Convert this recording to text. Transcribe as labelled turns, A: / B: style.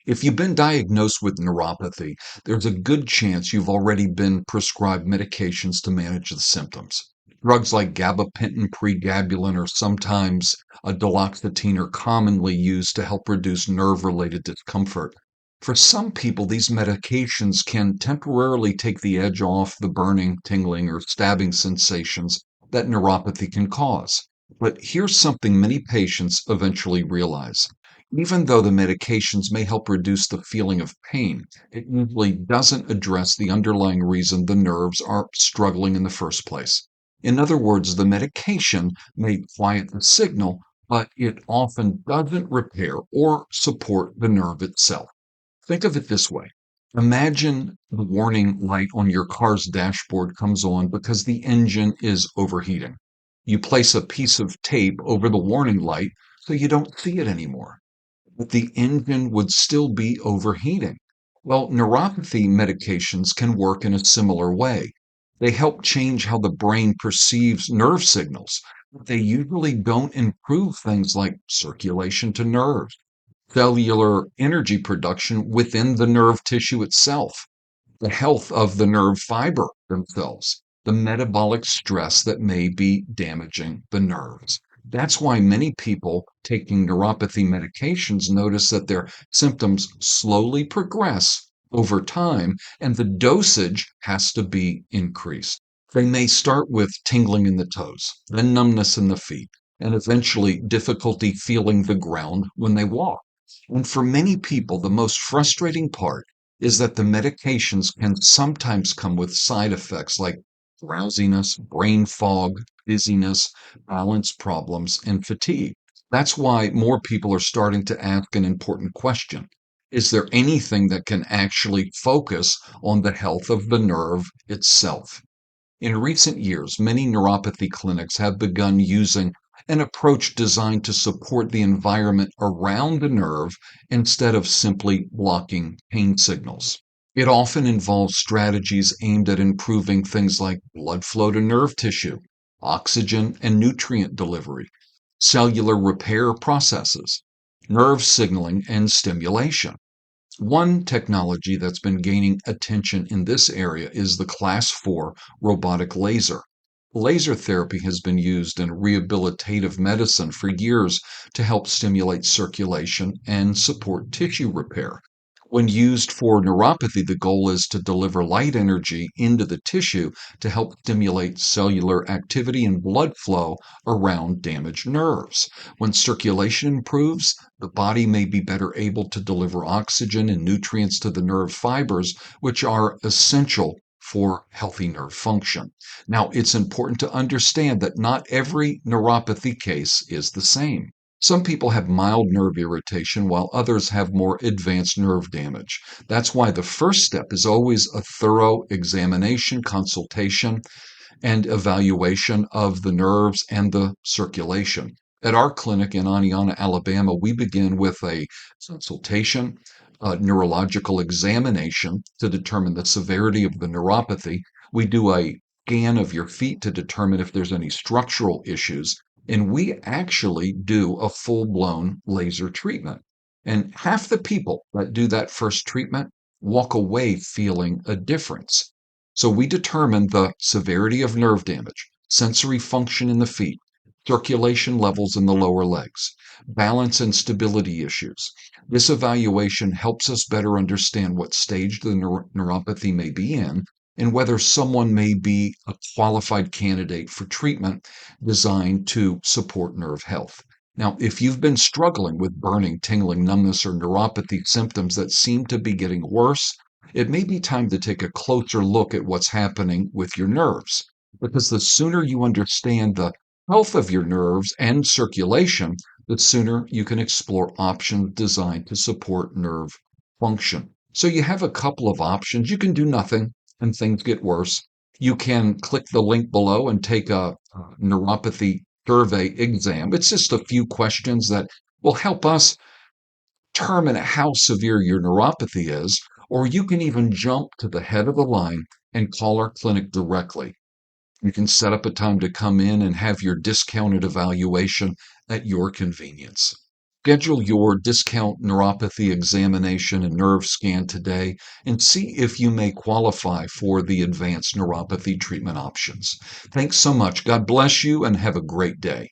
A: If you've been diagnosed with neuropathy, there's a good chance you've already been prescribed medications to manage the symptoms. Drugs like gabapentin, pregabalin, or sometimes duloxetine are commonly used to help reduce nerve-related discomfort. For some people, these medications can temporarily take the edge off the burning, tingling, or stabbing sensations that neuropathy can cause. But here's something many patients eventually realize. Even though the medications may help reduce the feeling of pain, it usually doesn't address the underlying reason the nerves are struggling in the first place. In other words, the medication may quiet the signal, but it often doesn't repair or support the nerve itself. Think of it this way. Imagine the warning light on your car's dashboard comes on because the engine is overheating. You place a piece of tape over the warning light so you don't see it anymore, but the engine would still be overheating. Well, neuropathy medications can work in a similar way. They help change how the brain perceives nerve signals, but they usually don't improve things like circulation to nerves, cellular energy production within the nerve tissue itself, the health of the nerve fiber themselves, the metabolic stress that may be damaging the nerves. That's why many people taking neuropathy medications notice that their symptoms slowly progress over time and the dosage has to be increased. They may start with tingling in the toes, then numbness in the feet, and eventually difficulty feeling the ground when they walk. And for many people, the most frustrating part is that the medications can sometimes come with side effects like drowsiness, brain fog, dizziness, balance problems, and fatigue. That's why more people are starting to ask an important question. Is there anything that can actually focus on the health of the nerve itself? In recent years, many neuropathy clinics have begun using an approach designed to support the environment around the nerve instead of simply blocking pain signals. It often involves strategies aimed at improving things like blood flow to nerve tissue, oxygen and nutrient delivery, cellular repair processes, nerve signaling, and stimulation. One technology that's been gaining attention in this area is the Class 4 robotic laser. Laser therapy has been used in rehabilitative medicine for years to help stimulate circulation and support tissue repair. When used for neuropathy, the goal is to deliver light energy into the tissue to help stimulate cellular activity and blood flow around damaged nerves. When circulation improves, the body may be better able to deliver oxygen and nutrients to the nerve fibers, which are essential for healthy nerve function. Now, it's important to understand that not every neuropathy case is the same. Some people have mild nerve irritation while others have more advanced nerve damage. That's why the first step is always a thorough examination, consultation, and evaluation of the nerves and the circulation. At our clinic in Aniana, Alabama, we begin with a consultation, a neurological examination to determine the severity of the neuropathy. We do a scan of your feet to determine if there's any structural issues, and we actually do a full-blown laser treatment. And half the people that do that first treatment walk away feeling a difference. So we determine the severity of nerve damage, sensory function in the feet, circulation levels in the lower legs, balance and stability issues. This evaluation helps us better understand what stage the neuropathy may be in and whether someone may be a qualified candidate for treatment designed to support nerve health. Now, if you've been struggling with burning, tingling, numbness, or neuropathy symptoms that seem to be getting worse, it may be time to take a closer look at what's happening with your nerves. Because the sooner you understand the health of your nerves and circulation, the sooner you can explore options designed to support nerve function. So you have a couple of options. You can do nothing and things get worse. You can click the link below and take a neuropathy survey exam. It's just a few questions that will help us determine how severe your neuropathy is, or you can even jump to the head of the line and call our clinic directly. You can set up a time to come in and have your discounted evaluation at your convenience. Schedule your discount neuropathy examination and nerve scan today and see if you may qualify for the advanced neuropathy treatment options. Thanks so much. God bless you and have a great day.